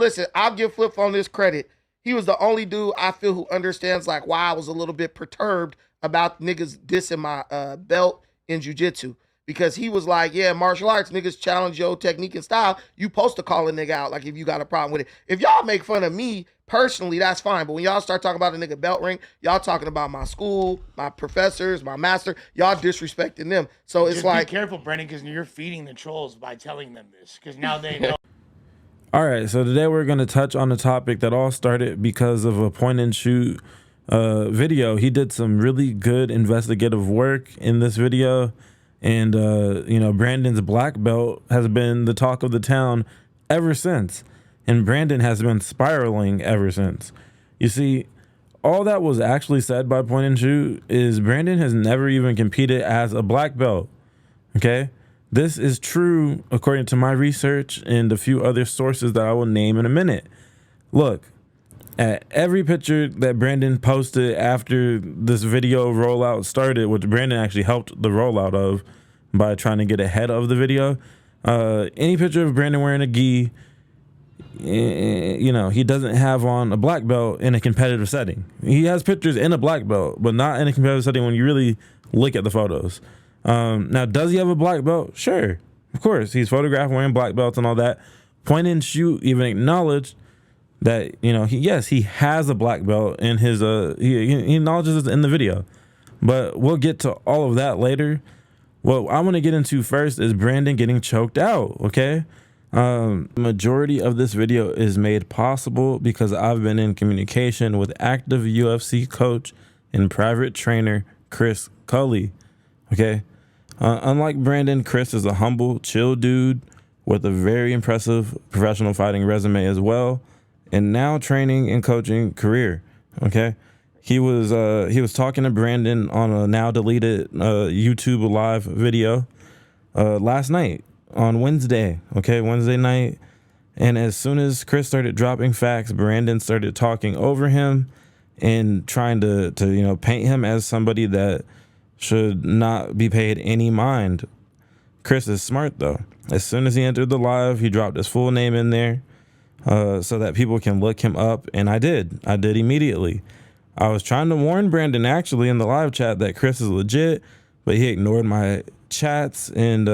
listen, I'll give Flip Phone this credit. He was the only dude I feel who understands like why I was a little bit perturbed about niggas dissing my belt in jiu-jitsu. Because he was like, yeah, martial arts, niggas challenge your technique and style. You supposed to call a nigga out, like, if you got a problem with it. If y'all make fun of me, personally, that's fine. But when y'all start talking about a nigga belt ring, y'all talking about my school, my professors, my master, y'all disrespecting them. So it's just like... be careful, Brendan, because you're feeding the trolls by telling them this. Because now they know. All right, so today we're going to touch on a topic that all started because of a point-and-shoot video. He did some really good investigative work in this video. And, you know, Brandon's black belt has been the talk of the town ever since. And Brandon has been spiraling ever since. You see, all that was actually said by Point and Shoot is Brandon has never even competed as a black belt. Okay? This is true according to my research and a few other sources that I will name in a minute. Look, at every picture that Brandon posted after this video rollout started, which Brandon actually helped the rollout of by trying to get ahead of the video, any picture of Brandon wearing a gi, you know, he doesn't have on a black belt in a competitive setting. He has pictures in a black belt, but not in a competitive setting when you really look at the photos. Now, does he have a black belt? Sure, of course. He's photographed wearing black belts and all that. Point and Shoot even acknowledged that, you know, he has a black belt in his he acknowledges it in the video, but we'll get to all of that later. What I want to get into first is Brandon getting choked out. Okay, majority of this video is made possible because I've been in communication with active UFC coach and private trainer Chris Culley. Okay, unlike Brandon, Chris is a humble, chill dude with a very impressive professional fighting resume as well, and now training and coaching career. Okay, he was talking to Brandon on a now deleted YouTube live video last night on Wednesday. Okay, Wednesday night, and as soon as Chris started dropping facts, Brandon started talking over him and trying to you know, paint him as somebody that should not be paid any mind. Chris is smart though. As soon as he entered the live, he dropped his full name in there so that people can look him up, and I did immediately. I was trying to warn Brandon actually in the live chat that Chris is legit, but he ignored my chats, and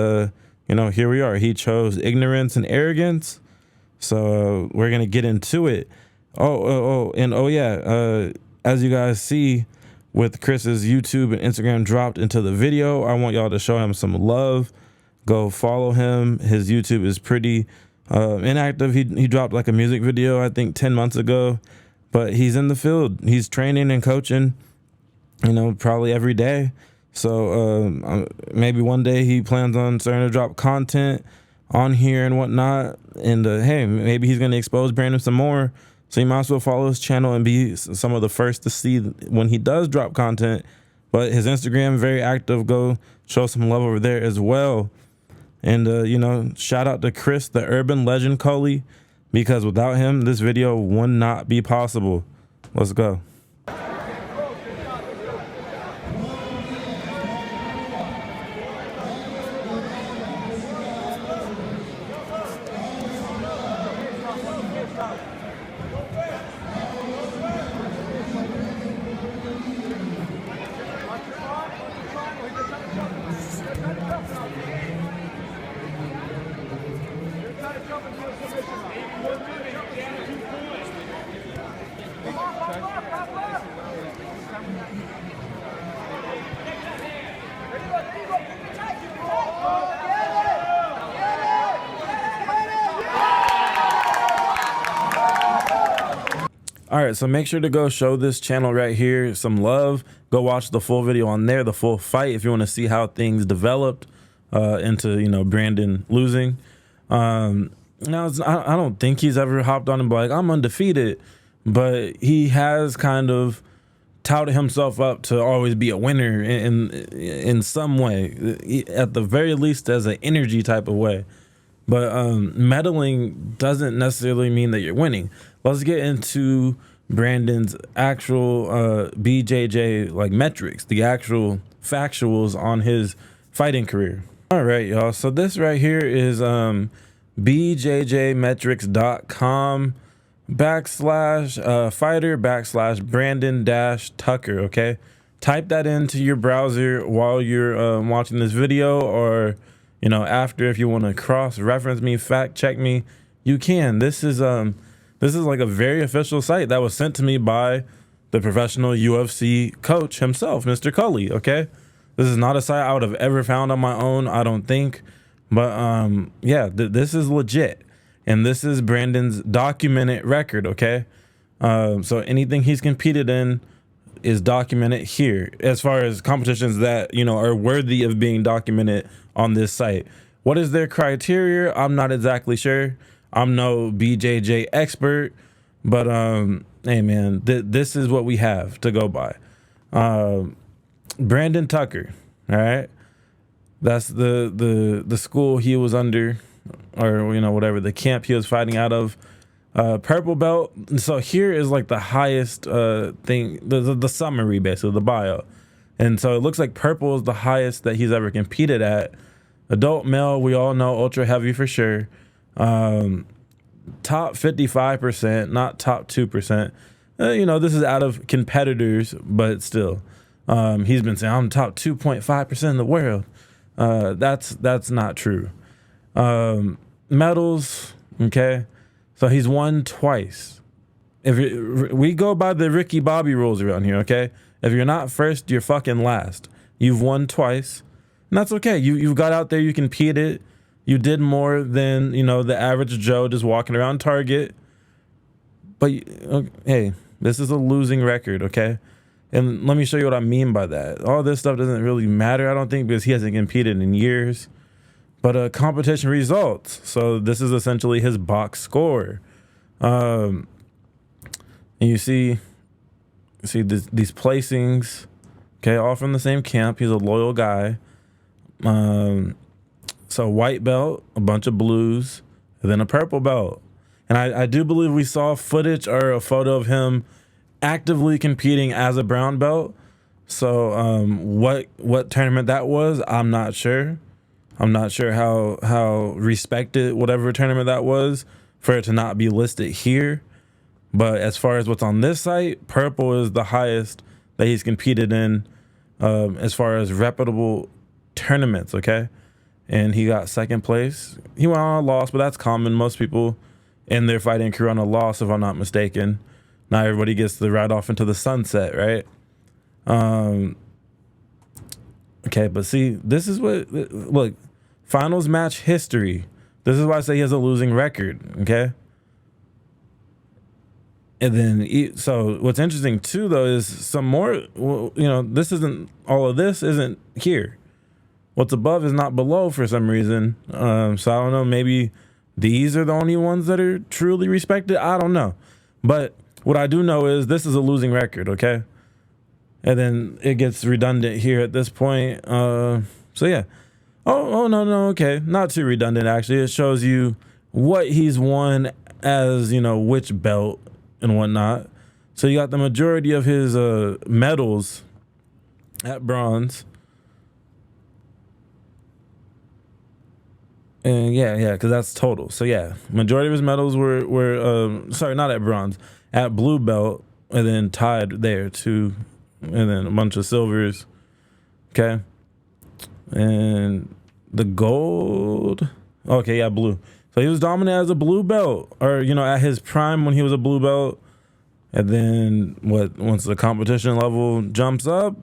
you know, here we are. He chose ignorance and arrogance, so we're gonna get into it. As you guys see, with Chris's YouTube and Instagram dropped into the video, I want y'all to show him some love. Go follow him. His YouTube is pretty inactive. He dropped like a music video, I think 10 months ago, but he's in the field. He's training and coaching, you know, probably every day. So maybe one day he plans on starting to drop content on here and whatnot. And hey, maybe he's going to expose Brandon some more. So you might as well follow his channel and be some of the first to see when he does drop content. But his Instagram, very active. Go show some love over there as well. And, you know, shout out to Chris, the urban legend Culley, because without him, this video would not be possible. Let's go. All right, so make sure to go show this channel right here some love. Go watch the full video on there, the full fight, if you want to see how things developed into, you know, Brandon losing. Now, I don't think he's ever hopped on and be like, I'm undefeated, but he has kind of touted himself up to always be a winner in some way, at the very least as an energy type of way. But meddling doesn't necessarily mean that you're winning. Let's get into Brandon's actual BJJ like metrics, the actual factuals on his fighting career. All right, y'all. So this right here is bjjmetrics.com /fighter/Brandon-Tucker. Okay, type that into your browser while you're watching this video, or after, if you want to cross-reference me, fact check me, you can. This is like a very official site that was sent to me by the professional UFC coach himself, Mr. Culley. Okay, this is not a site I would have ever found on my own, I don't think. But yeah, this is legit, and this is Brandon's documented record. Okay, so anything he's competed in is documented here, as far as competitions that are worthy of being documented on this site. What is their criteria? I'm not exactly sure. I'm no BJJ expert, but hey man, this is what we have to go by. Brandon Tucker, all right. That's the school he was under, or whatever, the camp he was fighting out of. Purple belt. So here is like the highest thing, the summary, basically the bio. And so it looks like purple is the highest that he's ever competed at. Adult male, we all know, ultra heavy for sure. Top 55%, not top 2%. This is out of competitors, but still, he's been saying I'm top 2.5% in the world. That's not true. Medals, okay. So he's won twice. We go by the Ricky Bobby rules around here, okay? If you're not first, you're fucking last. You've won twice, and that's okay. You've got out there, you competed. You did more than the average Joe just walking around Target. But hey, this is a losing record, okay? And let me show you what I mean by that. All this stuff doesn't really matter, I don't think, because he hasn't competed in years. But competition results. So this is essentially his box score. And you see these placings, okay, all from the same camp. He's a loyal guy. So white belt, a bunch of blues, and then a purple belt. And I do believe we saw footage or a photo of him actively competing as a brown belt. So what tournament that was, I'm not sure. I'm not sure how respected whatever tournament that was for it to not be listed here. But as far as what's on this site, purple is the highest that he's competed in as far as reputable tournaments, okay? And he got second place. He went on a loss, but that's common. Most people in their fighting career on a loss, if I'm not mistaken. Not everybody gets to ride off into the sunset, right? Okay, but see, this is what, look, finals match history. This is why I say he has a losing record, okay? And then, so what's interesting too, though, is some more, this isn't, all of this isn't here. What's above is not below for some reason. So I don't know, maybe these are the only ones that are truly respected. I don't know. But what I do know is this is a losing record, okay? And then it gets redundant here at this point. So yeah. Oh no, okay. Not too redundant, actually. It shows you what he's won as, which belt and whatnot. So you got the majority of his medals at bronze. And yeah, because that's total. So yeah, majority of his medals were sorry, not at bronze, at blue belt, and then tied there too, and then a bunch of silvers. Okay, and the gold. Okay, yeah, blue. So he was dominant as a blue belt, or at his prime when he was a blue belt. And then once the competition level jumps up,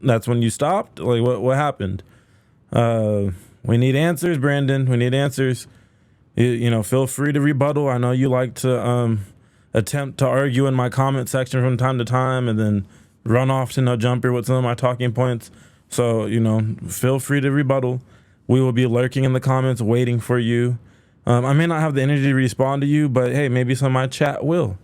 that's when you stopped. Like what happened? We need answers, Brandon. We need answers. Feel free to rebuttal. I know you like to attempt to argue in my comment section from time to time and then run off to no jumper with some of my talking points. So, feel free to rebuttal. We will be lurking in the comments waiting for you. I may not have the energy to respond to you, but hey, maybe some of my chat will.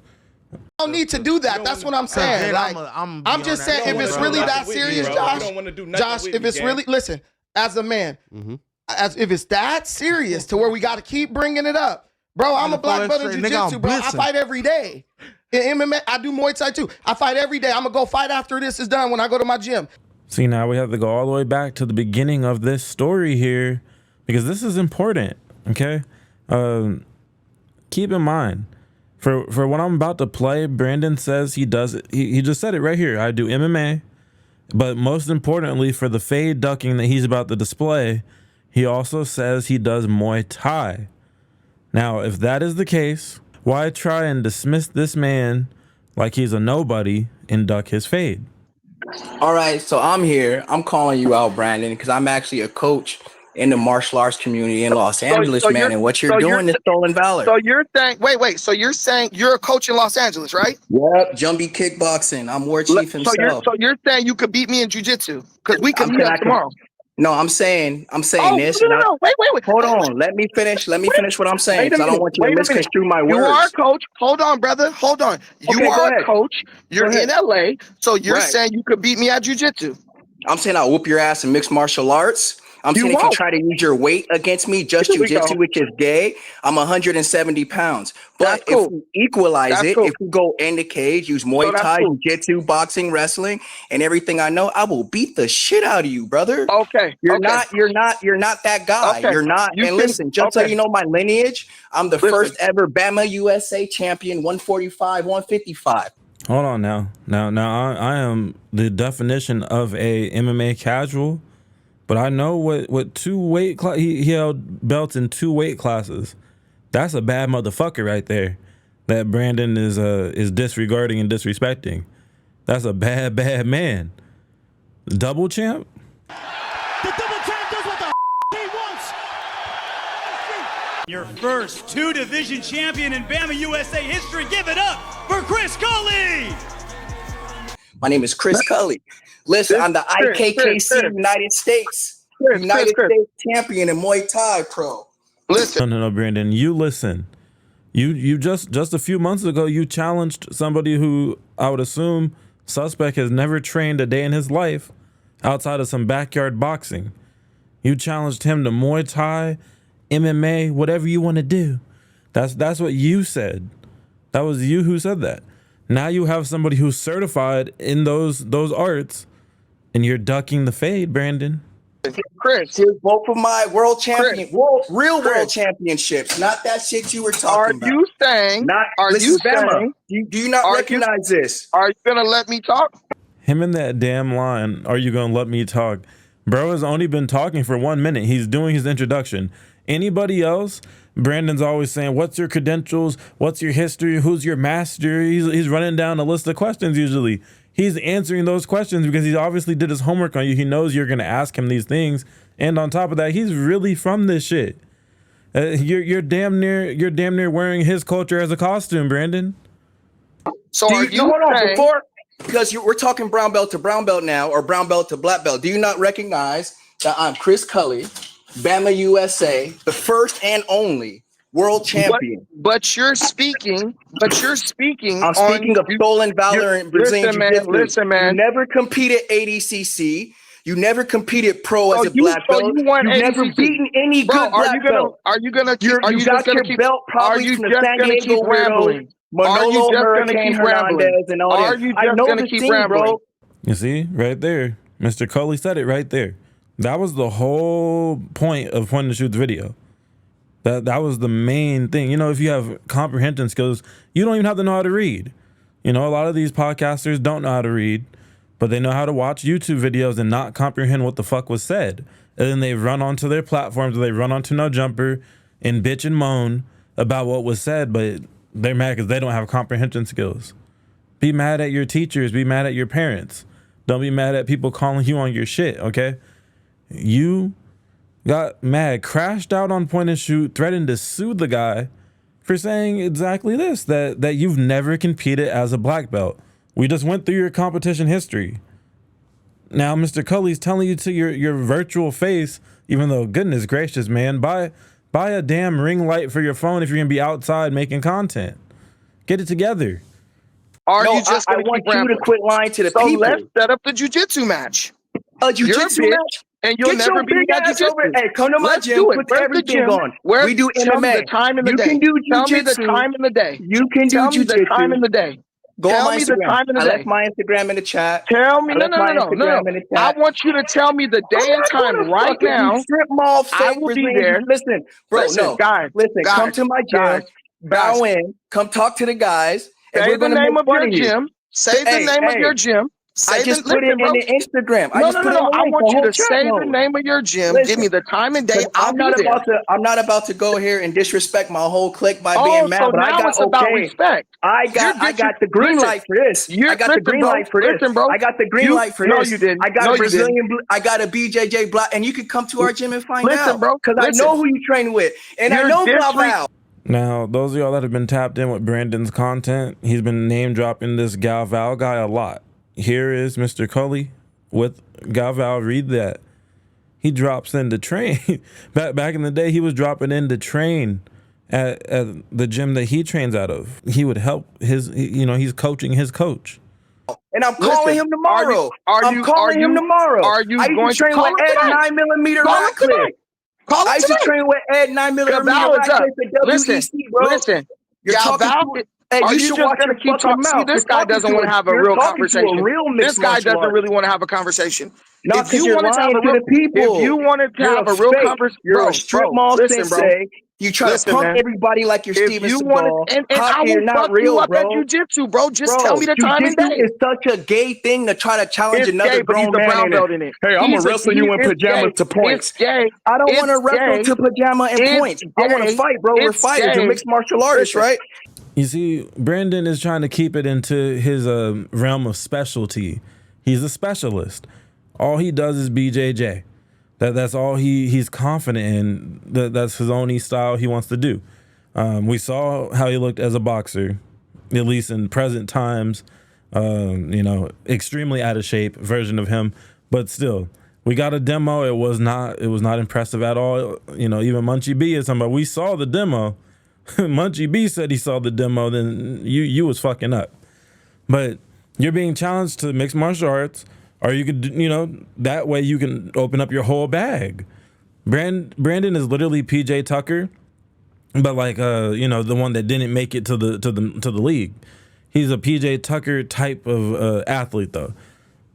I don't need to do that. That's what I'm saying. Like, I'm just saying, if it's really that serious, Josh, if it's really, listen, as a man, if it's that serious to where we got to keep bringing it up, bro, I'm a black belt in jiu-jitsu, bro. I fight every day. In MMA, I do Muay Thai too. I fight every day. I'm going to go fight after this is done when I go to my gym. See, now we have to go all the way back to the beginning of this story here because this is important, okay? Keep in mind, for what I'm about to play, Brandon says he does it. He just said it right here. I do MMA, but most importantly, for the fade ducking that he's about to display, he also says he does Muay Thai. Now, if that is the case, why try and dismiss this man like he's a nobody and duck his fade? All right, so I'm here. I'm calling you out, Brandon, because I'm actually a coach in the martial arts community in Los Angeles, man. And what you're doing is stolen valor. So you're saying, wait. So you're saying you're a coach in Los Angeles, right? Yep, Jumbie Kickboxing. I'm War Chief himself. So you're saying you could beat me in jiu-jitsu because we can meet up tomorrow. No, I'm saying this. No. Wait. Hold on. Let me finish what I'm saying, because I don't want you to misconstrue my words. You are a coach. Hold on, brother. Hold on. You are a coach. You're in LA. So you're saying you could beat me at jiu-jitsu. I'm saying I'll whoop your ass in mixed martial arts. I'm saying if you try to use your weight against me, just jiu-jitsu, which is gay, I'm 170 pounds. But if we equalize if we go in the cage, use Muay Thai, jiu-jitsu, boxing, wrestling, and everything I know, I will beat the shit out of you, brother. Okay. You're not that guy. Okay. You're not. And listen, just so you know my lineage, I'm the first ever Bama USA champion, 145, 155. Hold on now. I am the definition of a MMA casual. But I know what two weight he held belts in 2 weight classes. That's a bad motherfucker right there. That Brandon is disregarding and disrespecting. That's a bad man. Double champ. The double champ does what the he wants. Your first 2-division champion in Bama USA history. Give it up for Chris Culley. My name is Chris Culley. Listen, I'm the IKKC United States champion in Muay Thai pro. Listen. No, Brandon, you listen. You just a few months ago, you challenged somebody who I would assume suspect has never trained a day in his life outside of some backyard boxing. You challenged him to Muay Thai, MMA, whatever you want to do. That's what you said. That was you who said that. Now you have somebody who's certified in those arts, and you're ducking the fade, Brandon. Chris, here's both of my world championships, not that shit you were talking about. Are you saying? Do you not recognize this? Are you gonna let me talk? Him in that damn line. Are you gonna let me talk? Bro has only been talking for 1 minute. He's doing his introduction. Anybody else? Brandon's always saying, what's your credentials? What's your history? Who's your master? He's running down a list of questions usually. He's answering those questions because he obviously did his homework on you. He knows you're going to ask him these things. And on top of that, he's really from this shit. You're damn near wearing his culture as a costume, Brandon. So hold on, because we're talking brown belt to brown belt now, or brown belt to black belt. Do you not recognize that I'm Chris Culley, Bama USA, the first and only world champion? But you're speaking. I'm speaking of stolen valor in Brazilian Jiu-Jitsu. Listen, man. You never competed ADCC. You never competed pro as a black belt. You've never beaten any good black belt. Are you gonna keep? You got your belt probably from the San Diego Weirdos, Manolo Hurricane Hernandez, and all that. Are you just gonna keep rambling, bro? You see, right there, Mr. Culley said it right there. That was the whole point of Point and Shoot's video. That was the main thing. You know, if you have comprehension skills, you don't even have to know how to read. You know, a lot of these podcasters don't know how to read, but they know how to watch YouTube videos and not comprehend what the fuck was said. And then they run onto their platforms, or they run onto No Jumper and bitch and moan about what was said, but they're mad because they don't have comprehension skills. Be mad at your teachers. Be mad at your parents. Don't be mad at people calling you on your shit, okay? You got mad, crashed out on Point and Shoot, threatened to sue the guy for saying exactly this, that you've never competed as a black belt. We just went through your competition history. Now, Mr. Culley's telling you to your virtual face, even though, goodness gracious, man, buy a damn ring light for your phone if you're going to be outside making content. Get it together. I want you to quit lying to the people. So let's set up the jiu-jitsu match. A jiu-jitsu match? And you'll never be at jiu-jitsu. Hey, come to my gym. Put everything on. We do MMA. Tell me the time in the day. You can do jiu-jitsu. Tell me the time in the day. You can do jiu-jitsu. Tell me the time in the day. Go Tell on my me the Instagram. time of the I day. left my Instagram in the chat. Tell me, no. Instagram in the chat. I want you to tell me the day and time right now. Strip mall, I fake will be Brazilian. there. Listen, bro, no. Guys. Come to my gym. Bow in. Come talk to the guys. And Say the name of your gym. Say the name of your gym. I just put it in the Instagram. No. I want you to say the name of your gym. Give me the time and day. I'm not about to go here and disrespect my whole clique by being mad. So but now it's about respect. I got the green light for this. I got the green light for this. I got the green light for this. No, you didn't. I got a Brazilian. I got a BJJ block, and you can come to our gym and find out. Because I know who you train with, and I know Galval. Now, those of y'all that have been tapped in with Brandon's content, he's been name dropping this Galval guy a lot. Here is Mr. Culley with Galval. Read that. He drops in to train. Back in the day, he was dropping in to train at the gym that he trains out of. He would help he's coaching his coach. And I'm calling him tomorrow. I'm calling him tomorrow. Are you going to train with Ed 9mm Ratcliffe? I used to train with Ed 9mm Ratcliffe at WEC, bro. Listen, you're talking. Hey, you should watch your keep talking. See, this guy doesn't want to have a real conversation. This guy doesn't really want to have a conversation. If you wanted to have a real if you wanted to have a real conversation, you're a strip mall sensei. You try to pump everybody like you're Steven Seagal. And I will fuck you up at jiu-jitsu, bro. Just tell me the time and day. It's such a gay thing to try to challenge another grown man in it. Hey, I'm gonna wrestle you in pajamas to points. It's gay. I don't want to wrestle to pajama and points. I want to fight, bro. We're fighters. We're mixed martial artists, right? You see, Brandon is trying to keep it into his realm of specialty. He's a specialist. All he does is BJJ. That's all he's confident in. That's his only style he wants to do. We saw how he looked as a boxer, at least in present times. Extremely out of shape version of him, but still, we got a demo. It was not impressive at all. Even Munchie B is somebody. We saw the demo. Munchie B said he saw the demo. Then you was fucking up. But you're being challenged to mixed martial arts. Or you could, that way you can open up your whole bag. Brandon is literally PJ Tucker, but like the one that didn't make it to the league. He's a PJ Tucker type of athlete though.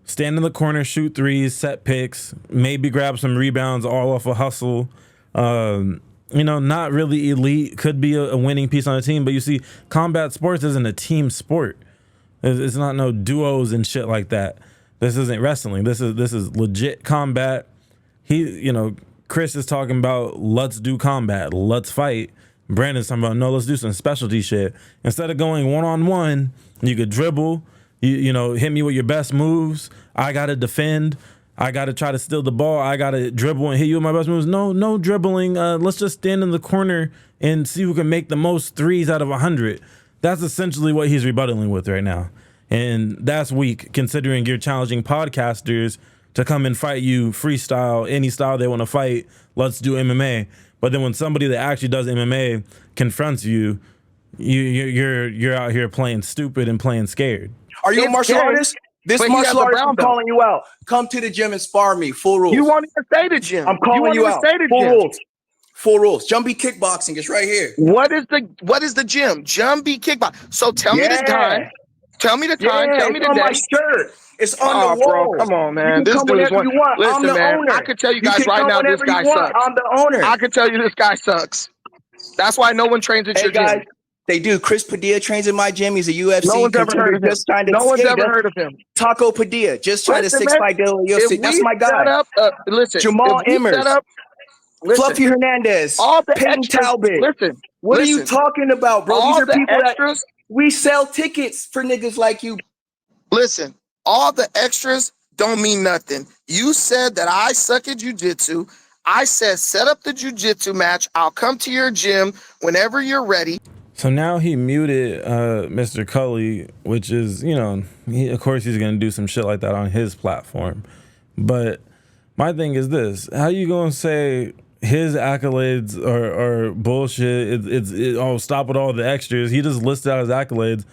Stand in the corner, shoot threes, set picks, maybe grab some rebounds all off a hustle. Not really elite. Could be a winning piece on a team, but you see, combat sports isn't a team sport. It's not no duos and shit like that. This isn't wrestling. This is legit combat. Chris is talking about let's do combat, let's fight. Brandon's talking about no, let's do some specialty shit. Instead of going one-on-one, you could dribble. Hit me with your best moves. I gotta defend. I gotta try to steal the ball. I gotta dribble and hit you with my best moves. No dribbling. Let's just stand in the corner and see who can make the most threes out of 100. That's essentially what he's rebuttaling with right now. And that's weak, considering you're challenging podcasters to come and fight you freestyle, any style they want to fight. Let's do MMA. But then when somebody that actually does MMA confronts you, you're out here playing stupid and playing scared. Are you a martial artist? This martial artist, I'm calling you out. Come to the gym and spar me. Full rules. You won't even say the gym. I'm calling you out. Full rules. Full rules. Jumpy kickboxing is right here. What is the gym? Jumpy kickboxing. So tell me the time. Tell me the time. Tell me the day. My shirt. It's on the wall. Bro, come on, man. This dude is one. Listen, man. I can tell you guys right now, this guy sucks. I'm the owner. I can tell you this guy sucks. That's why no one trains at your gym. They do. Chris Padilla trains in my gym. He's a UFC. No one's ever heard of him. No one's ever heard of him. Taco Padilla just tried to 6-fight deal with UFC. That's my guy. Listen, Jamal Emmers. Fluffy Hernandez. Peyton Talbot. Listen. What are you talking about, bro? These are people that we sell tickets for niggas like you. Listen, all the extras don't mean nothing. You said that I suck at jiu-jitsu. I said set up the jiu-jitsu match. I'll come to your gym whenever you're ready. So now he muted Mr. Culley, which is, of course he's going to do some shit like that on his platform. But my thing is this. How you going to say his accolades are bullshit? Stop with all the extras. He just listed out his accolades.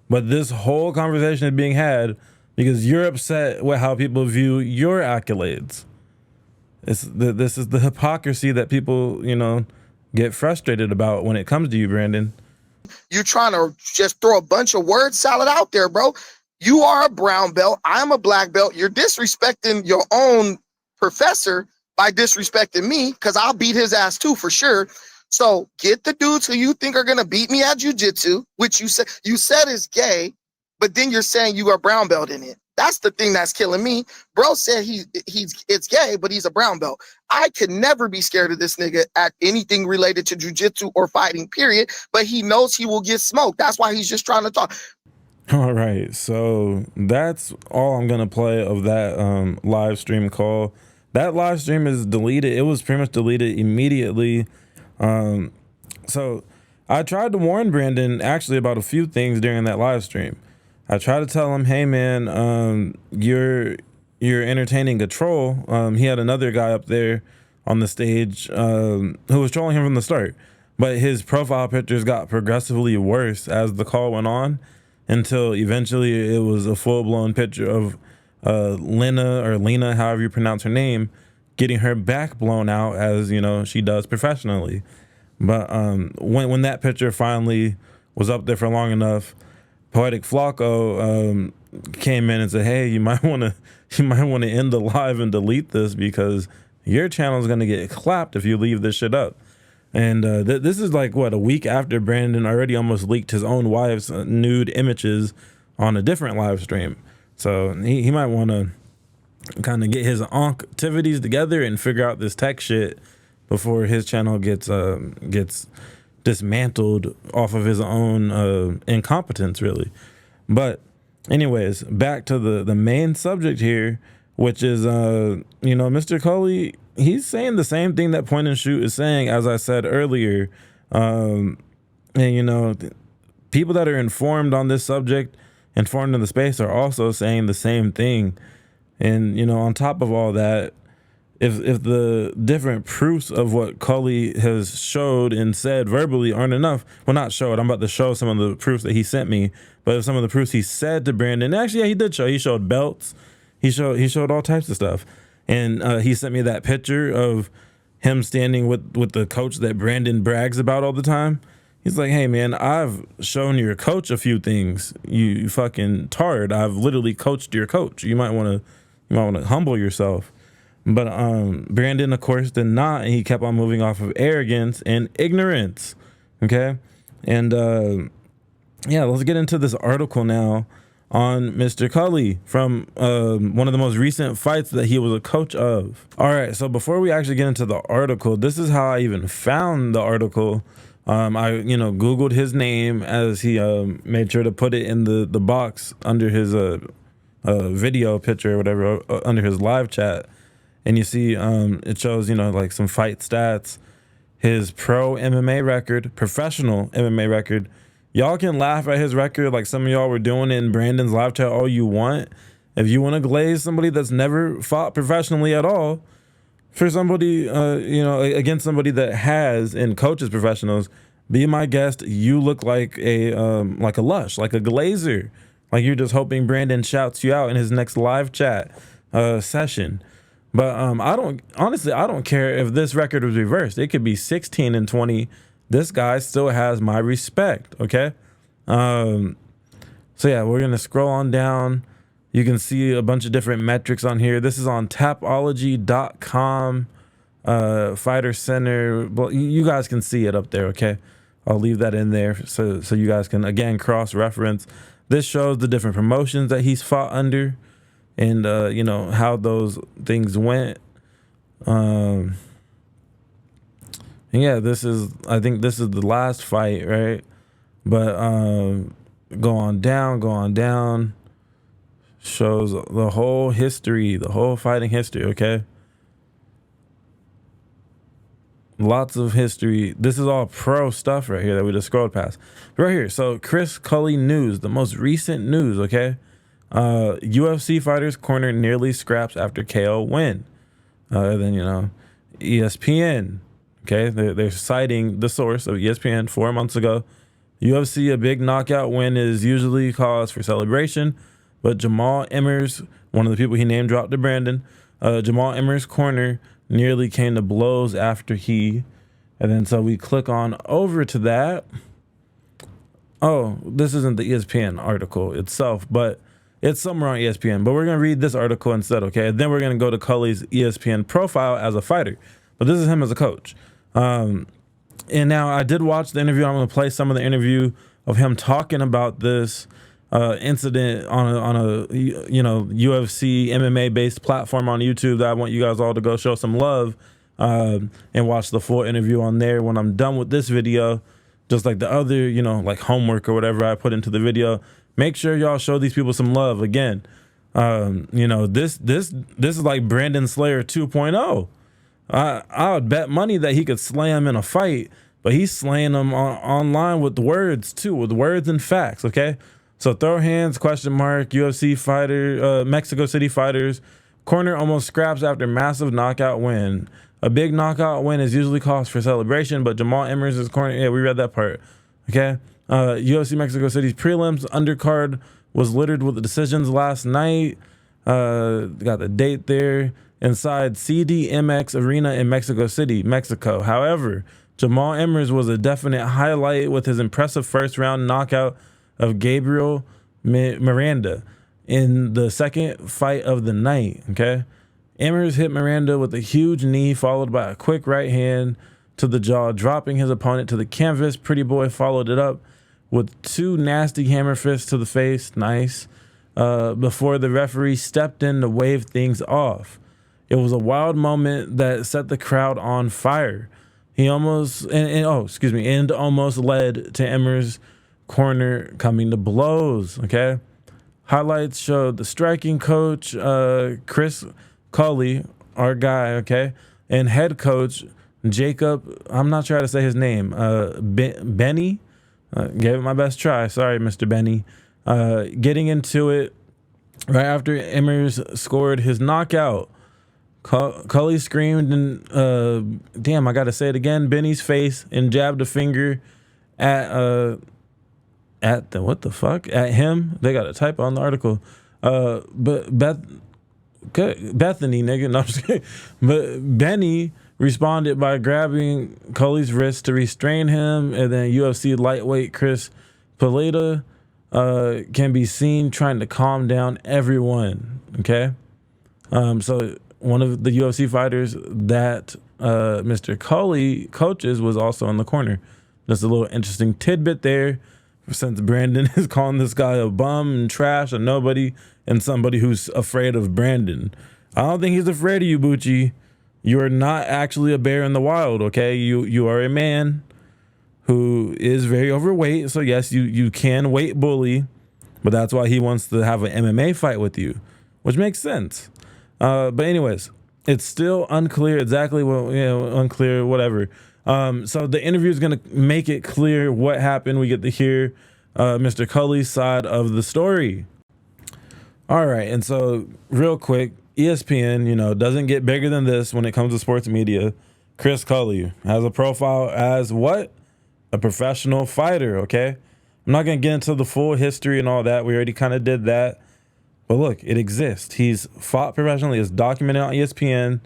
But this whole conversation is being had because you're upset with how people view your accolades. This is the hypocrisy that people, get frustrated about when it comes to you, Brandon. you trying to just throw a bunch of word salad out there, bro. You are a brown belt. I'm a black belt. You're disrespecting your own professor by disrespecting me, because I'll beat his ass too for sure. So get the dudes who you think are gonna beat me at jiu-jitsu, which you said is gay, but then you're saying you are brown belt in it. That's the thing that's killing me. Bro said it's gay, but he's a brown belt. I could never be scared of this nigga at anything related to jiu-jitsu or fighting, period. But he knows he will get smoked. That's why he's just trying to talk. All right, so that's all I'm gonna play of that live stream call. That live stream is deleted. It was pretty much deleted immediately. So I tried to warn Brandon actually about a few things during that live stream. I tried to tell him, hey man, you're entertaining a troll. He had another guy up there on the stage who was trolling him from the start, but his profile pictures got progressively worse as the call went on, until eventually it was a full-blown picture of Lena, however you pronounce her name, getting her back blown out, as you know she does professionally. But when that picture finally was up there for long enough, Poetic Flacco came in and said, "Hey, you might want to end the live and delete this, because your channel is going to get clapped if you leave this shit up." And this is like, what, a week after Brandon already almost leaked his own wife's nude images on a different live stream. So he might want to kind of get his activities together and figure out this tech shit before his channel gets dismantled off of his own incompetence, really. But anyways, back to the main subject here, which is Mr. Culley. He's saying the same thing that Point and Shoot is saying, as I said earlier. And people that are informed on this subject, informed in the space, are also saying the same thing. And on top of all that, if the different proofs of what Culley has showed and said verbally aren't enough, well, not showed, I'm about to show some of the proofs that he sent me, but if some of the proofs he said to Brandon, actually, yeah, he did show. He showed belts. He showed all types of stuff. And he sent me that picture of him standing with the coach that Brandon brags about all the time. He's like, hey, man, I've shown your coach a few things. You fucking tard. I've literally coached your coach. You might want to humble yourself. But Brandon, of course, did not. And he kept on moving off of arrogance and ignorance. Okay. And let's get into this article now on Mr. Culley from one of the most recent fights that he was a coach of. All right, so before we actually get into the article, this is how I even found the article. I Googled his name, as he made sure to put it in the box under his video picture or whatever, under his live chat. And you see it shows, like some fight stats, his pro MMA record, professional MMA record. Y'all can laugh at his record like some of y'all were doing in Brandon's live chat all you want. If you want to glaze somebody that's never fought professionally at all, for somebody, against somebody that has and coaches professionals, be my guest. You look like a lush, like a glazer. Like you're just hoping Brandon shouts you out in his next live chat session. But I don't care if this record was reversed. It could be 16-20. This guy still has my respect, okay? So yeah, we're going to scroll on down. You can see a bunch of different metrics on here. This is on Tapology.com, Fighter Center. Well, you guys can see it up there, okay? I'll leave that in there so you guys can, again, cross-reference. This shows the different promotions that he's fought under and, how those things went. Yeah, I think this is the last fight, right? But go on down, shows the whole history, the whole fighting history, okay? Lots of history. This is all pro stuff right here that we just scrolled past. Right here, so Chris Culley news, the most recent news, okay? UFC fighters corner nearly scraps after KO win. Then, ESPN. Okay, they're citing the source of ESPN 4 months ago. UFC, a big knockout win is usually cause for celebration, but Jamal Emmers, one of the people he name dropped to Brandon, Jamal Emmers' corner nearly came to blows after and then so we click on over to that, Oh, this isn't the ESPN article itself, but it's somewhere on ESPN. But we're going to read this article instead, okay? And then we're going to go to Culley's ESPN profile as a fighter. But this is him as a coach. And now I did watch the interview. I'm going to play some of the interview of him talking about this incident on a UFC MMA based platform on YouTube that I want you guys all to go show some love and watch the full interview on there. When I'm done with this video, just like the other, like homework or whatever I put into the video, make sure y'all show these people some love. Again, this is like Brandon Slayer 2.0. I would bet money that he could slay him in a fight, but he's slaying them online with words too, with words and facts. Okay, so throw hands ? UFC fighter, Mexico City fighters, corner almost scraps after massive knockout win. A big knockout win is usually cause for celebration, but Jamal Emmers' corner. Yeah, we read that part. Okay, UFC Mexico City's prelims undercard was littered with the decisions last night. Got the date there. Inside CDMX Arena in Mexico City, Mexico. However, Jamal Emmers was a definite highlight with his impressive first-round knockout of Gabriel Miranda in the second fight of the night, okay? Emmers hit Miranda with a huge knee followed by a quick right hand to the jaw, dropping his opponent to the canvas. Pretty Boy followed it up with 2 nasty hammer fists to the face, nice, before the referee stepped in to wave things off. It was a wild moment that set the crowd on fire. He almost almost led to Emmers' corner coming to blows. Okay, highlights showed the striking coach Chris Culley, our guy. Okay, and head coach Jacob. I'm not sure how to say his name. Benny. Gave it my best try. Sorry, Mr. Benny. Getting into it right after Emmers scored his knockout. Culley screamed and damn, I gotta say it again, Benny's face, and jabbed a finger at him. They got a typo on the article. But Bethany, nigga. No, I'm just kidding. But Benny responded by grabbing Culley's wrist to restrain him, and then UFC lightweight Chris Paleta can be seen trying to calm down everyone. Okay, so one of the UFC fighters that Mr. Culley coaches was also in the corner. Just a little interesting tidbit there, since Brandon is calling this guy a bum and trash and nobody, and somebody who's afraid of Brandon. I don't think he's afraid of you, Bucci. You are not actually a bear in the wild, okay? You are a man who is very overweight, so yes, you can weight bully, but that's why he wants to have an MMA fight with you, which makes sense. But anyways, it's still unclear exactly unclear, whatever. So the interview is going to make it clear what happened. We get to hear Mr. Culley's side of the story. All right. And so real quick, ESPN, doesn't get bigger than this when it comes to sports media. Chris Culley has a profile as what? A professional fighter. Okay. I'm not going to get into the full history and all that. We already kind of did that. But look, it exists. He's fought professionally. It's documented on ESPN.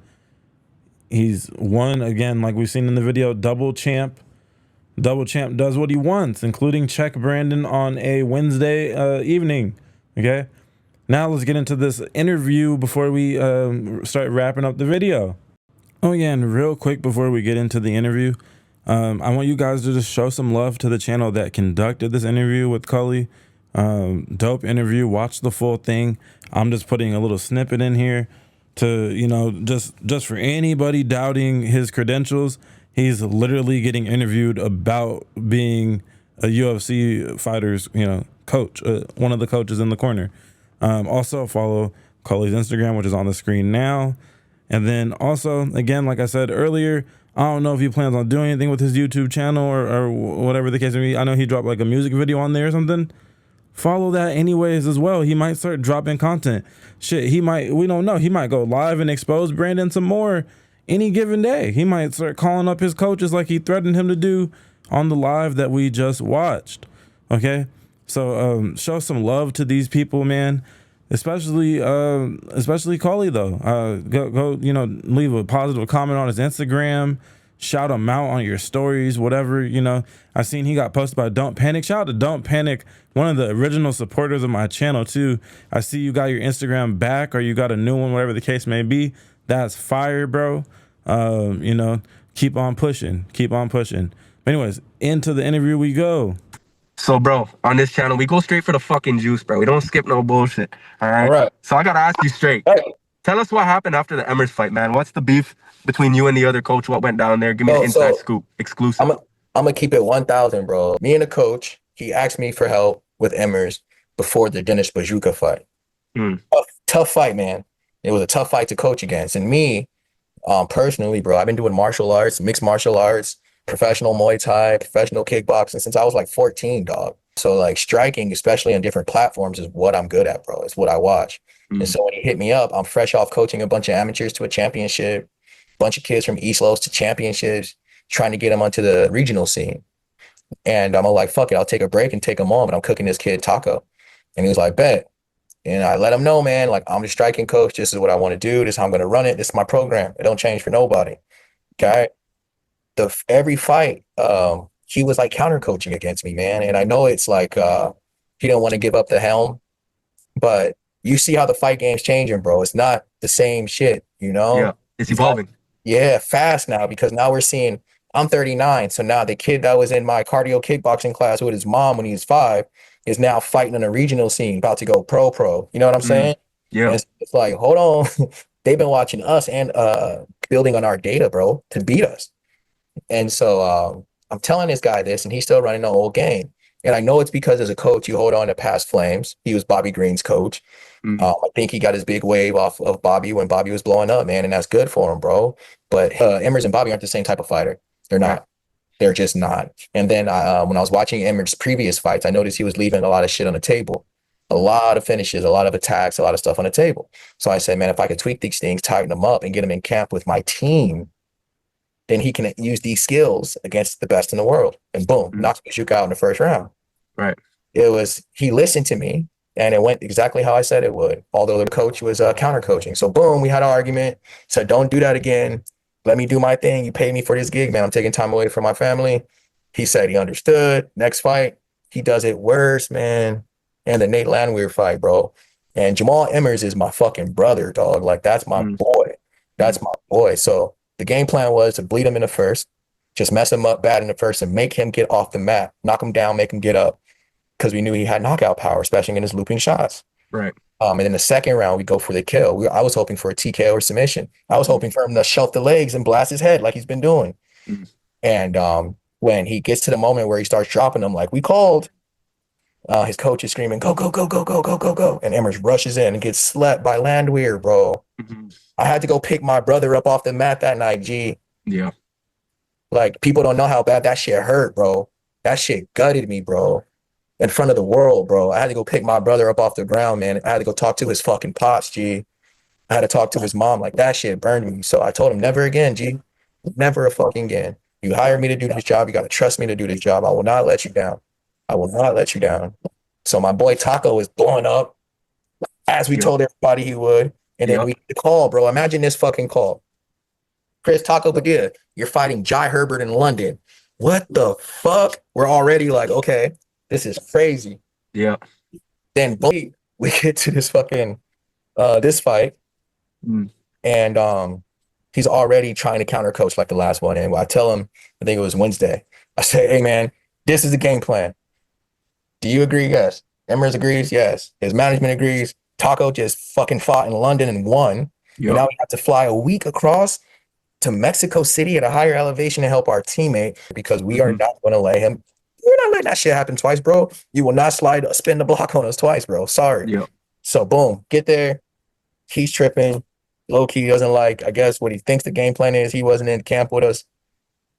He's won, again, like we've seen in the video, double champ. Double champ does what he wants, including check Brandon on a Wednesday evening. Okay? Now let's get into this interview before we start wrapping up the video. Oh, yeah, and real quick before we get into the interview, I want you guys to just show some love to the channel that conducted this interview with Culley. Dope interview. Watch the full thing. I'm just putting a little snippet in here to, just for anybody doubting his credentials. He's literally getting interviewed about being a UFC fighter's, coach, one of the coaches in the corner. Also follow Culley's Instagram, which is on the screen now. And then also, again, like I said earlier, I don't know if he plans on doing anything with his YouTube channel or whatever the case may be. I know he dropped like a music video on there or something. Follow that anyways as well. He might start dropping content. Shit, we don't know. He might go live and expose Brandon some more any given day. He might start calling up his coaches like he threatened him to do on the live that we just watched. Okay? So show some love to these people, man. Especially Culley though. Go leave a positive comment on his Instagram. shout him out on your stories, whatever, you know. I seen he got posted by Don't Panic. Shout out to Don't Panic, one of the original supporters of my channel too. I see you got your Instagram back, or you got a new one, whatever the case may be. That's fire, bro. You know, keep on pushing. Anyways, into the interview we go. So, bro, on this channel, we go straight for the fucking juice, bro. We don't skip no bullshit. All right. So I gotta ask you straight. Hey. Tell us what happened after the Emmers fight, man. What's the beef between you and the other coach? What went down there? Give me the inside scoop, exclusive. I'm gonna keep it 1,000, bro. Me and the coach, he asked me for help with Emmers before the Dennis Bajuka fight. Tough fight, man. It was a tough fight to coach against. And me, personally, bro, I've been doing martial arts, mixed martial arts, professional Muay Thai, professional kickboxing since I was like 14, dog. So like striking, especially on different platforms, is what I'm good at, bro. It's what I watch. And so when he hit me up, I'm fresh off coaching a bunch of amateurs to a championship, bunch of kids from East Los to championships, trying to get them onto the regional scene. And I'm like, fuck it, I'll take a break and take them on. But I'm cooking this kid taco. And he was like, bet. And I let him know, man, like, I'm the striking coach. This is what I want to do. This is how I'm going to run it. This is my program. It don't change for nobody. Okay. Every fight, he was like counter coaching against me, man. And I know it's like, he didn't want to give up the helm, but you see how the fight game's changing, bro. It's not the same shit, you know? Yeah, it's evolving. Yeah, fast now, because now we're seeing, I'm 39. So now the kid that was in my cardio kickboxing class with his mom when he was 5 is now fighting on a regional scene, about to go pro. You know what I'm saying? Yeah. And it's like, hold on. They've been watching us and building on our data, bro, to beat us. And so I'm telling this guy this, and he's still running the old game. And I know it's because as a coach, you hold on to past flames. He was Bobby Green's coach. I think he got his big wave off of Bobby when Bobby was blowing up, man. And that's good for him, bro. But Emmers and Bobby aren't the same type of fighter. They're not. They're just not. And then when I was watching Emmers' previous fights, I noticed he was leaving a lot of shit on the table. A lot of finishes, a lot of attacks, a lot of stuff on the table. So I said, man, if I could tweak these things, tighten them up, and get him in camp with my team, then he can use these skills against the best in the world. And boom, knocks Bajuka out in the first round. Right. He listened to me, and it went exactly how I said it would, although the coach was counter coaching. So boom, we had an argument. Said, don't do that again. Let me do my thing. You paid me for this gig, man. I'm taking time away from my family. He said he understood. Next fight, he does it worse, man. And the Nate Landwehr fight, bro. And Jamal Emmers is my fucking brother, dog. Like, that's my boy. That's my boy. So the game plan was to bleed him in the first, just mess him up bad in the first, and make him get off the mat, knock him down, make him get up, because we knew he had knockout power, especially in his looping shots. Right. And in the second round, we go for the kill. I was hoping for a TKO or submission. I was hoping for him to shelf the legs and blast his head like he's been doing. And when he gets to the moment where he starts dropping them, like we called, his coach is screaming, go, go, go, go, go, go, go, go. And Emmers rushes in and gets slept by Landwehr, bro. I had to go pick my brother up off the mat that night, G. Yeah. Like, people don't know how bad that shit hurt, bro. That shit gutted me, bro. In front of the world, bro. I had to go pick my brother up off the ground, man. I had to go talk to his fucking pops, G. I had to talk to his mom. Like, that shit burned me. So I told him, never again, G. Never a fucking again. You hired me to do this job. You got to trust me to do this job. I will not let you down. I will not let you down. So my boy Taco is blowing up, as we told everybody he would. And then we get the call, bro. Imagine this fucking call. Chris Taco Padilla, you're fighting Jai Herbert in London. What the fuck? We're already like, okay, this is crazy. Yeah. Then boom, we get to this fucking this fight. And he's already trying to counter coach like the last one. And I tell him, I think it was Wednesday, I say, hey man, this is the game plan. Do you agree? Yes. Emmers agrees. Yes. His management agrees. Taco just fucking fought in London and won. And now we have to fly a week across to Mexico City at a higher elevation to help our teammate, because we are not going to let him. We're not letting that shit happen twice, bro. You will not spin the block on us twice, bro. Sorry. So boom, get there. He's tripping. Low key doesn't like, I guess, what he thinks the game plan is. He wasn't in camp with us.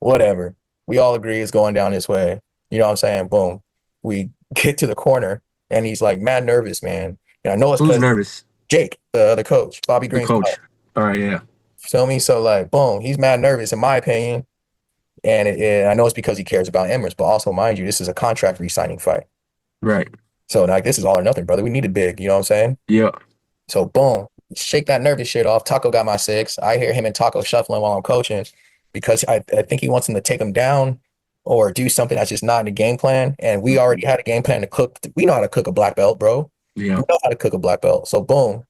Whatever. We all agree it's going down this way. You know what I'm saying? Boom. We get to the corner and he's like mad nervous, man. And I know it's who's nervous. Jake, the coach, Bobby Green's coach. All right, yeah. Feel me? So like, boom, he's mad nervous in my opinion. And I know it's because he cares about Emmers, but also, mind you, this is a contract re-signing fight. Right. So like, this is all or nothing, brother. We need it big. You know what I'm saying? Yeah. So boom, shake that nervous shit off. Taco got my 6. I hear him and Taco shuffling while I'm coaching. because I think he wants him to take him down or do something that's just not in the game plan. And we already had a game plan to cook. We know how to cook a black belt, bro. Yeah. We know how to cook a black belt. So boom,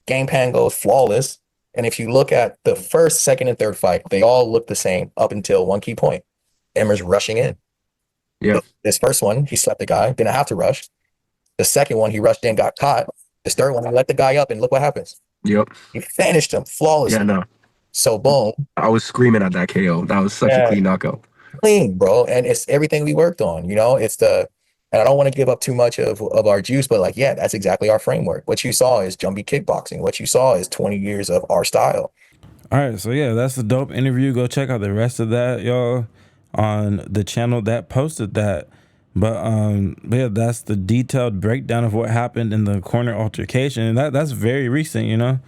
game plan goes flawless. And if you look at the first, second, and third fight, they all look the same up until one key point. Emmer's rushing in. Yeah. This first one, he slept the guy, didn't have to rush. The second one, he rushed in, got caught. This third one, he let the guy up, and look what happens. Yep. He finished him flawlessly. Yeah, no. So boom. I was screaming at that KO. That was such a clean knockout. Clean, bro. And it's everything we worked on, you know? And I don't want to give up too much of our juice, but like, yeah, that's exactly our framework. What you saw is jumpy kickboxing. What you saw is 20 years of our style. All right, so yeah, that's a dope interview. Go check out the rest of that, y'all, on the channel that posted that. But yeah, that's the detailed breakdown of what happened in the corner altercation, and that's very recent, you know.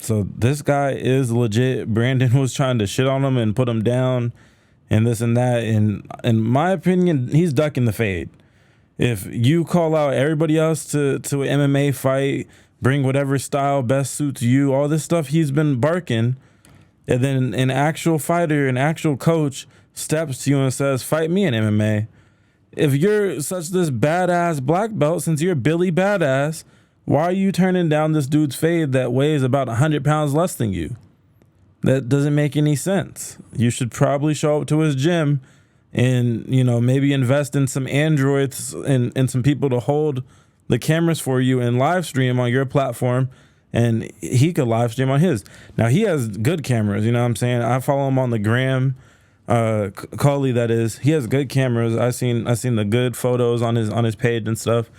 So this guy is legit. Brandon was trying to shit on him and put him down, and this and that. And in my opinion, he's ducking the fade. If you call out everybody else to an MMA fight, bring whatever style best suits you, all this stuff he's been barking, and then an actual fighter, an actual coach steps to you and says, "Fight me in MMA." If you're such this badass black belt, since you're Billy Badass, why are you turning down this dude's fade that weighs about 100 pounds less than you? That doesn't make any sense. You should probably show up to his gym and, you know, maybe invest in some androids and some people to hold the cameras for you and live stream on your platform, and he could live stream on his. Now, he has good cameras, you know what I'm saying? I follow him on the gram. Culley, that is. He has good cameras. I seen the good photos on his page and stuff.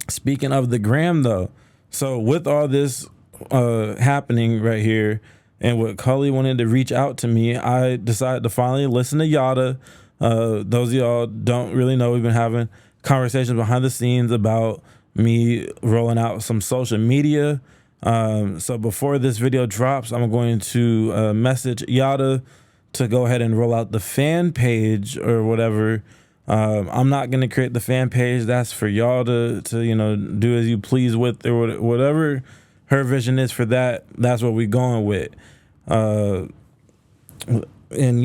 Speaking of the gram, though, so with all this happening right here, and what Culley wanted to reach out to me, I decided to finally listen to Yada. Those of y'all don't really know, we've been having conversations behind the scenes about me rolling out some social media. So before this video drops, I'm going to message Yada to go ahead and roll out the fan page or whatever. I'm not going to create the fan page. That's for y'all to you know, do as you please with, or whatever her vision is for that. That's what we're going with. And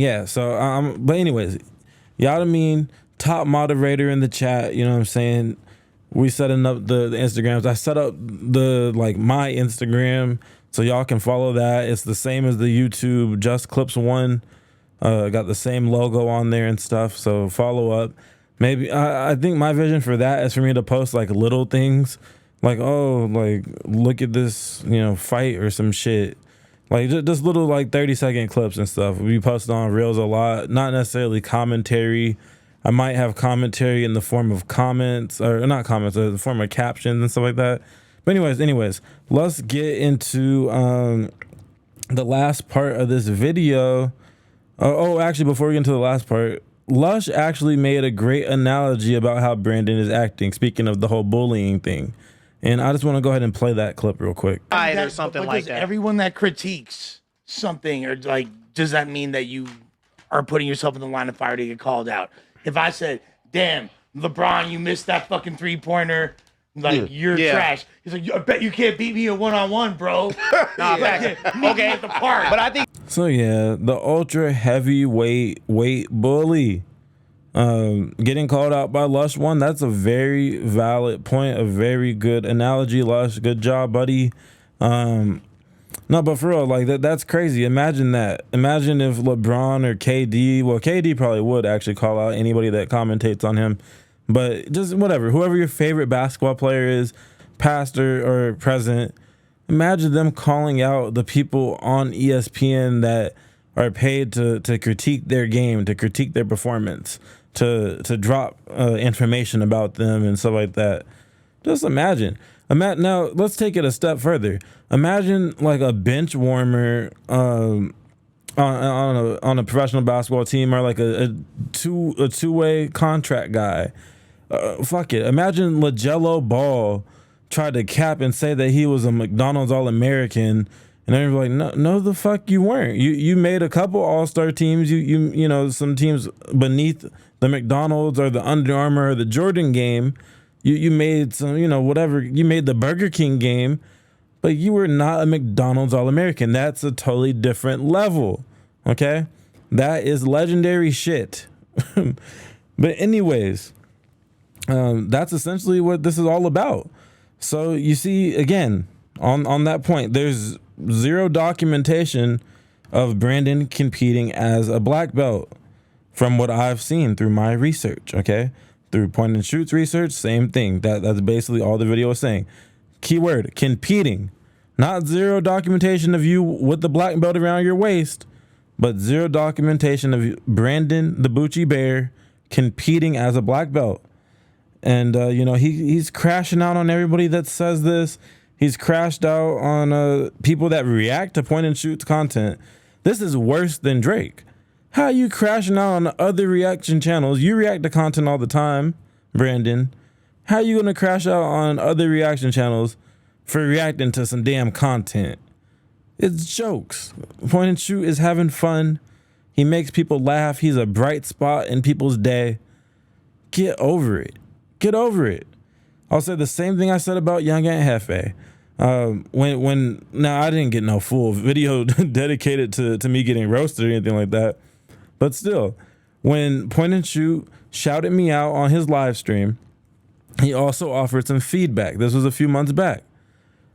yeah, so but anyways, Yada Mean, top moderator in the chat, you know what I'm saying? We setting up the Instagrams. I set up my Instagram so y'all can follow that. It's the same as the YouTube Just Clips 1. Got the same logo on there and stuff. So follow up. Maybe I think my vision for that is for me to post like little things, like, oh, like look at this, you know, fight or some shit. Like just little like 30-second clips and stuff. We post on Reels a lot, not necessarily commentary. I might have commentary in the form of comments, or not comments, in the form of captions and stuff like that. But anyways, let's get into the last part of this video. Actually, before we get into the last part, Lush actually made a great analogy about how Brandon is acting, speaking of the whole bullying thing. And I just want to go ahead and play that clip real quick. Or something like that. Everyone that critiques something, or like, does that mean that you are putting yourself in the line of fire to get called out? If I said, damn, LeBron, you missed that fucking 3-pointer, like, you're trash. He's like, I bet you can't beat me in one-on-one, bro. Okay. At the park. But I think... So yeah, the ultra heavyweight bully getting called out by Lush one. That's a very valid point, a very good analogy, Lush. Good job, buddy. No, but for real, like that's crazy. Imagine that. Imagine if LeBron or KD, well, KD probably would actually call out anybody that commentates on him, but just whatever, whoever your favorite basketball player is, past or present, imagine them calling out the people on ESPN that are paid to critique their game, to critique their performance, to drop information about them and stuff like that. Just imagine. Now let's take it a step further. Imagine like a bench warmer on a professional basketball team, or like a two-way contract guy. Fuck it. Imagine LaJello Ball tried to cap and say that he was a McDonald's All-American, and everyone's like, no, the fuck you weren't. You made a couple All-Star teams. You know, some teams beneath the McDonald's or the Under Armour or the Jordan game. You made some, you know, whatever. You made the Burger King game, but you were not a McDonald's All-American. That's a totally different level. Okay? That is legendary shit. But anyways, that's essentially what this is all about. So you see, again, on that point, there's zero documentation of Brandon competing as a black belt from what I've seen through my research, okay? Through point and shoots research, same thing. That's basically all the video is saying. Keyword, competing. Not zero documentation of you with the black belt around your waist, but zero documentation of Brandon the Bucci Bear competing as a black belt. And, he's crashing out on everybody that says this. He's crashed out on people that react to point and shoots content. This is worse than Drake. How are you crashing out on other reaction channels? You react to content all the time, Brandon. How are you going to crash out on other reaction channels for reacting to some damn content? It's jokes. Point and shoot is having fun. He makes people laugh. He's a bright spot in people's day. Get over it. Get over it. I'll say the same thing I said about Young Aunt Hefe. Now I didn't get no full video dedicated to me getting roasted or anything like that. But still, when Point and Shoot shouted me out on his live stream, he also offered some feedback. This was a few months back.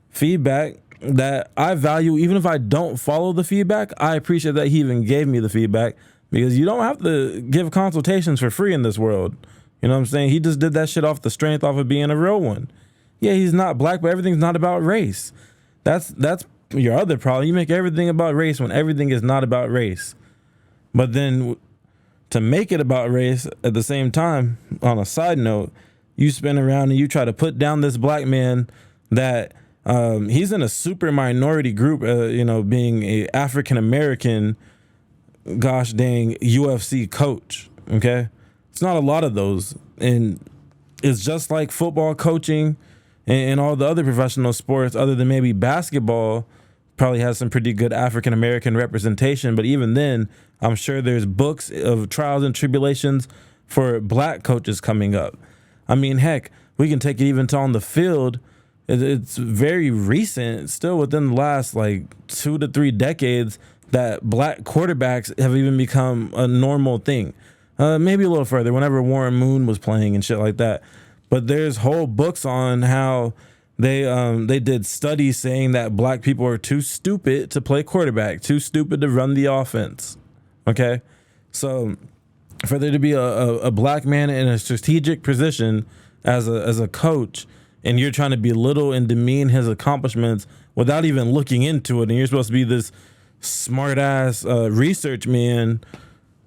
Feedback that I value. Even if I don't follow the feedback, I appreciate that he even gave me the feedback, because you don't have to give consultations for free in this world. You know what I'm saying? He just did that shit off the strength off of being a real one. Yeah, he's not black, but everything's not about race. That's your other problem. You make everything about race when everything is not about race. But then to make it about race at the same time, on a side note, you spin around and you try to put down this black man that he's in a super minority group, being a African-American, gosh dang, UFC coach, okay? It's not a lot of those. And it's just like football coaching and all the other professional sports, other than maybe basketball, probably has some pretty good African-American representation. But even then, I'm sure there's books of trials and tribulations for black coaches coming up. I mean, heck, we can take it even to on the field. It's very recent, still within the last 2 to 3 decades, that black quarterbacks have even become a normal thing. Maybe a little further, whenever Warren Moon was playing and shit like that. But there's whole books on how they did studies saying that black people are too stupid to play quarterback, too stupid to run the offense. Okay? So for there to be a black man in a strategic position as a coach, and you're trying to belittle and demean his accomplishments without even looking into it, and you're supposed to be this smart ass research man,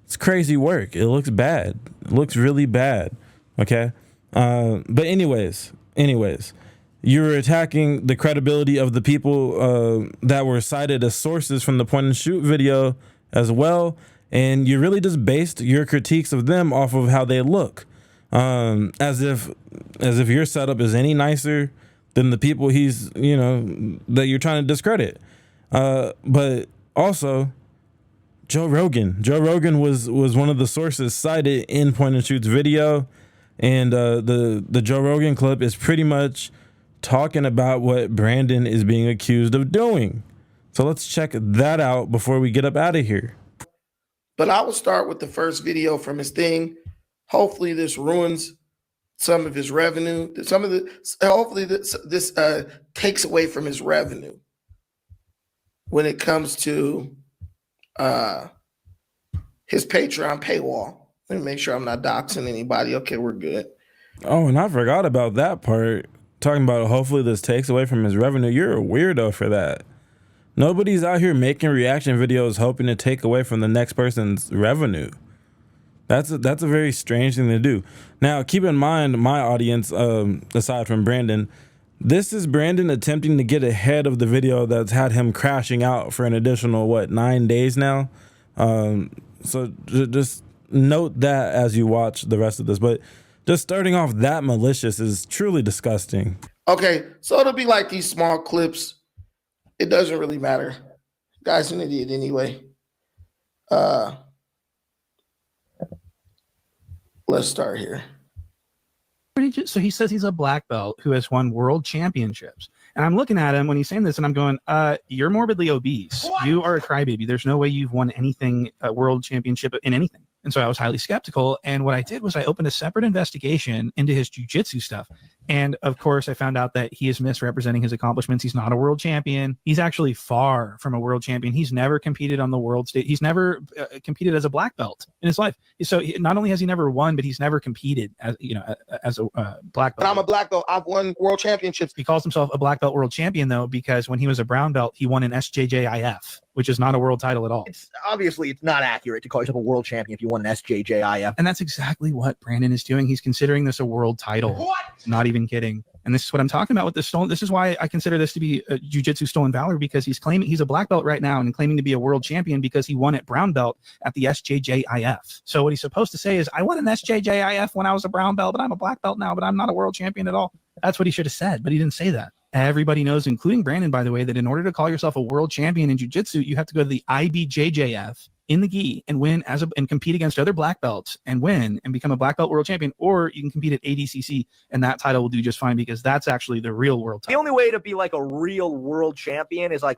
it's crazy work. It looks bad. It looks really bad. Okay? But anyways, you're attacking the credibility of the people that were cited as sources from the point and shoot video as well. And you really just based your critiques of them off of how they look. As if your setup is any nicer than the people that you're trying to discredit. But also, Joe Rogan was one of the sources cited in Point and Shoot's video, and the Joe Rogan clip is pretty much talking about what Brandon is being accused of doing. So let's check that out before we get up out of here. But I will start with the first video from his thing. Hopefully this ruins some of his revenue. Hopefully this takes away from his revenue when it comes to his Patreon paywall. Let me make sure I'm not doxing anybody. Okay, we're good. Oh, and I forgot about that part. Talking about hopefully this takes away from his revenue. You're a weirdo for that. Nobody's out here making reaction videos hoping to take away from the next person's revenue. That's a very strange thing to do. Now, keep in mind, my audience, aside from Brandon, this is Brandon attempting to get ahead of the video that's had him crashing out for an additional, 9 days now? So just note that as you watch the rest of this. But just starting off that malicious is truly disgusting. Okay, so it'll be like these small clips. It doesn't really matter. Guy's an idiot anyway. Let's start here. So he says he's a black belt who has won world championships. And I'm looking at him when he's saying this and I'm going, you're morbidly obese. What? You are a crybaby. There's no way you've won anything, a world championship in anything. And so I was highly skeptical. And what I did was I opened a separate investigation into his jiu-jitsu stuff. And of course, I found out that he is misrepresenting his accomplishments. He's not a world champion. He's actually far from a world champion. He's never competed on the world stage. He's never competed as a black belt in his life. So not only has he never won, but he's never competed as as a black belt. But I'm a black belt. I've won world championships. He calls himself a black belt world champion though, because when he was a brown belt, he won an SJJIF, which is not a world title at all. Obviously, it's not accurate to call yourself a world champion if you won an SJJIF. And that's exactly what Brandon is doing. He's considering this a world title. What? Not even kidding. And this is what I'm talking about with the stolen. This is why I consider this to be a jiu-jitsu stolen valor, because he's claiming he's a black belt right now and claiming to be a world champion because he won at brown belt at the SJJIF. So what he's supposed to say is, I won an SJJIF when I was a brown belt, but I'm a black belt now, but I'm not a world champion at all. That's what he should have said, but he didn't say that. Everybody knows, including Brandon, by the way, that in order to call yourself a world champion in jiu-jitsu, you have to go to the IBJJF in the gi and win and compete against other black belts and win and become a black belt world champion, or you can compete at ADCC and that title will do just fine because that's actually the real world title. The only way to be like a real world champion is like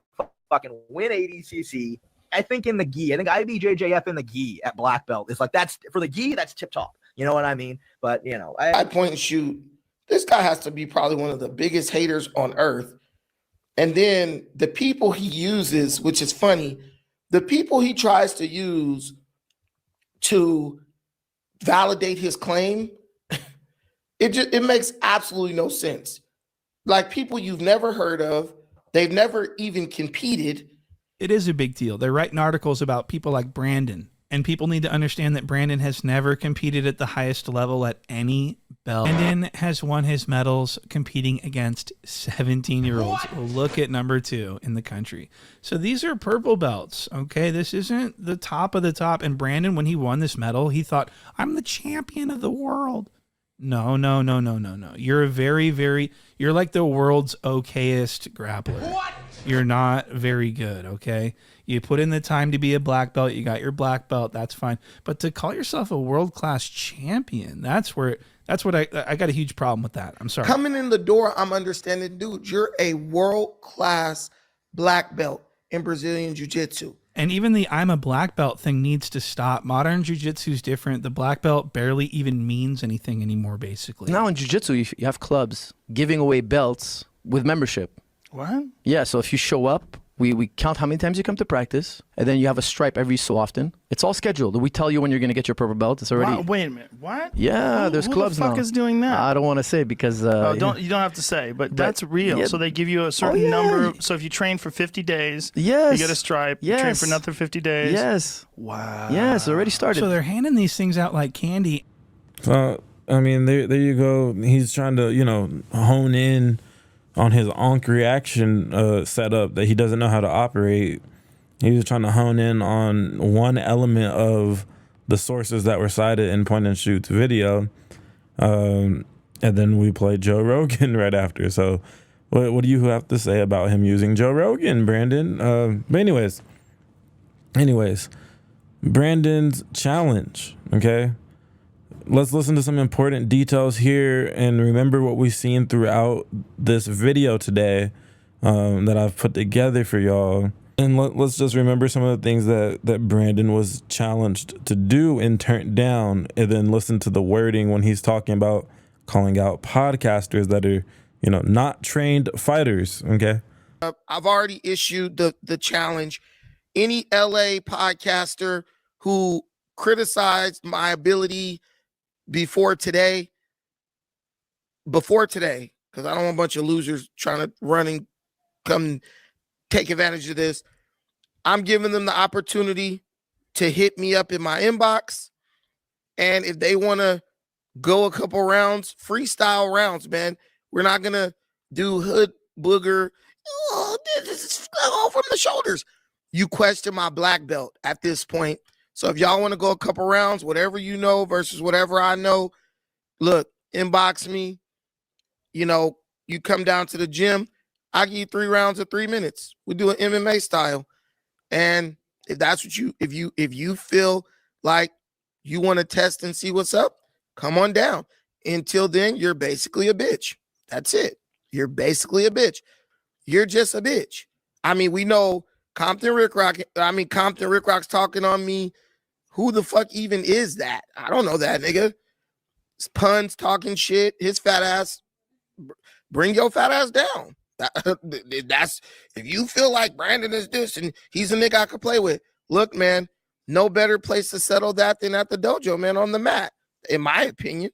fucking win ADCC. I think in the gi, I think IBJJF in the gi at black belt is like, that's for the gi, that's tip top. You know what I mean? But you know, I point and shoot. This guy has to be probably one of the biggest haters on earth. And then the people he uses, which is funny, the people he tries to use to validate his claim, it makes absolutely no sense. Like people you've never heard of, they've never even competed. It is a big deal. They're writing articles about people like Brandon, and people need to understand that Brandon has never competed at the highest level at any belt. Brandon has won his medals competing against 17-year-olds. Look at number 2 in the country. So these are purple belts, okay? This isn't the top of the top. And Brandon, when he won this medal, he thought, I'm the champion of the world. No. You're you're like the world's okayest grappler. What? You're not very good, okay? You put in the time to be a black belt. You got your black belt. That's fine. But to call yourself a world-class champion, that's what I got a huge problem with that. I'm sorry. Coming in the door, I'm understanding, dude, you're a world-class black belt in Brazilian Jiu-Jitsu. And even the I'm a black belt thing needs to stop. Modern jiu-jitsu is different. The black belt barely even means anything anymore, basically. Now in jiu-jitsu, you have clubs giving away belts with membership. What? Yeah, so if you show up, we count how many times you come to practice, and then you have a stripe every so often. It's all scheduled. We tell you when you're going to get your purple belt. It's already... Wow, wait a minute. What? Yeah, there's clubs now. Who the fuck is doing that? I don't want to say because... you don't have to say, but that's real. Yeah. So they give you a certain number. So if you train for 50 days, you get a stripe. You train for another 50 days. Yes. Wow. Yes, already started. So they're handing these things out like candy. So, I mean, there you go. He's trying to, hone in on his Onk reaction setup that he doesn't know how to operate. He was trying to hone in on one element of the sources that were cited in Point and Shoot's video. And then we played Joe Rogan right after. So what do you have to say about him using Joe Rogan, Brandon? But anyways, Brandon's challenge, okay? Let's listen to some important details here and remember what we've seen throughout this video today that I've put together for y'all. And let's just remember some of the things that Brandon was challenged to do and turned down, and then listen to the wording when he's talking about calling out podcasters that are, not trained fighters, okay? I've already issued the challenge. Any LA podcaster who criticized my ability before today, because I don't want a bunch of losers trying to run and come take advantage of this. I'm giving them the opportunity to hit me up in my inbox. And if they want to go a couple rounds, freestyle rounds, man, we're not going to do hood booger. Oh, this is all from the shoulders. You question my black belt at this point. So if y'all want to go a couple rounds, whatever you know versus whatever I know, look, inbox me. You come down to the gym, I give you 3 rounds of 3 minutes. We do an MMA style. And if that's what if you feel like you want to test and see what's up, come on down. Until then, you're basically a bitch. That's it. You're basically a bitch. You're just a bitch. I mean, we know Compton Rick Rock's talking on me. Who the fuck even is that? I don't know that nigga. Puns talking shit. His fat ass. Bring your fat ass down. That's if you feel like Brandon is this and he's a nigga I could play with. Look, man, no better place to settle that than at the dojo, man, on the mat, in my opinion.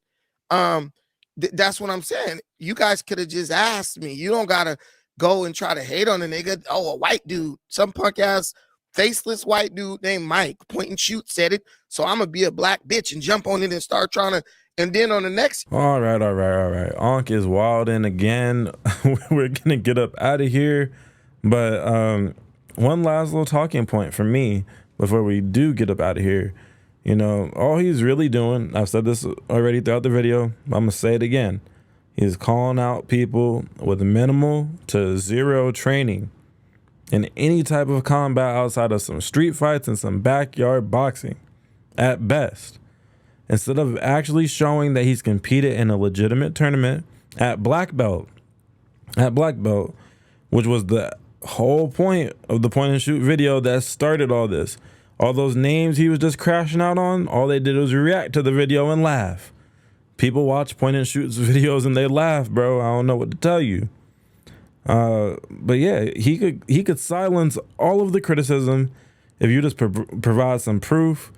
That's what I'm saying. You guys could have just asked me. You don't gotta go and try to hate on a nigga. Oh, a white dude, some punk ass faceless white dude named Mike, point and shoot, said it. So I'm gonna be a black bitch and jump on it and start trying to. And then on the next. All right. Ankh is wilding again. We're gonna get up out of here. But one last little talking point for me before we do get up out of here. You know, all he's really doing, I've said this already throughout the video, I'm gonna say it again. He's calling out people with minimal to zero training in any type of combat outside of some street fights and some backyard boxing at best. Instead of actually showing that he's competed in a legitimate tournament at black belt, which was the whole point of the point and shoot video that started all this. All those names he was just crashing out on, all they did was react to the video and laugh. People watch point and shoot's videos and they laugh, bro. I don't know what to tell you. But yeah, he could silence all of the criticism if you just provide some proof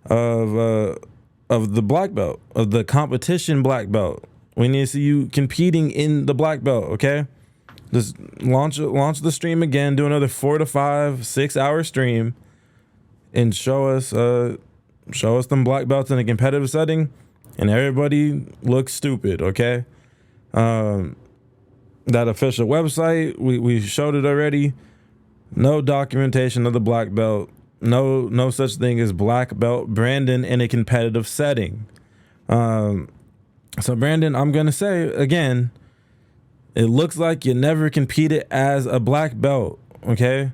of the black belt, of the competition black belt. We need to see you competing in the black belt, okay? Just launch the stream again, do another 4 to 5, 6 hour stream, and show us them black belts in a competitive setting, and everybody looks stupid, okay? That official website, we showed it already. No documentation of the black belt. No such thing as black belt Brandon in a competitive setting. So Brandon, I'm gonna say again, it looks like you never competed as a black belt, okay?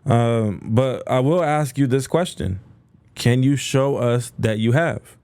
But I will ask you this question: can you show us that you have?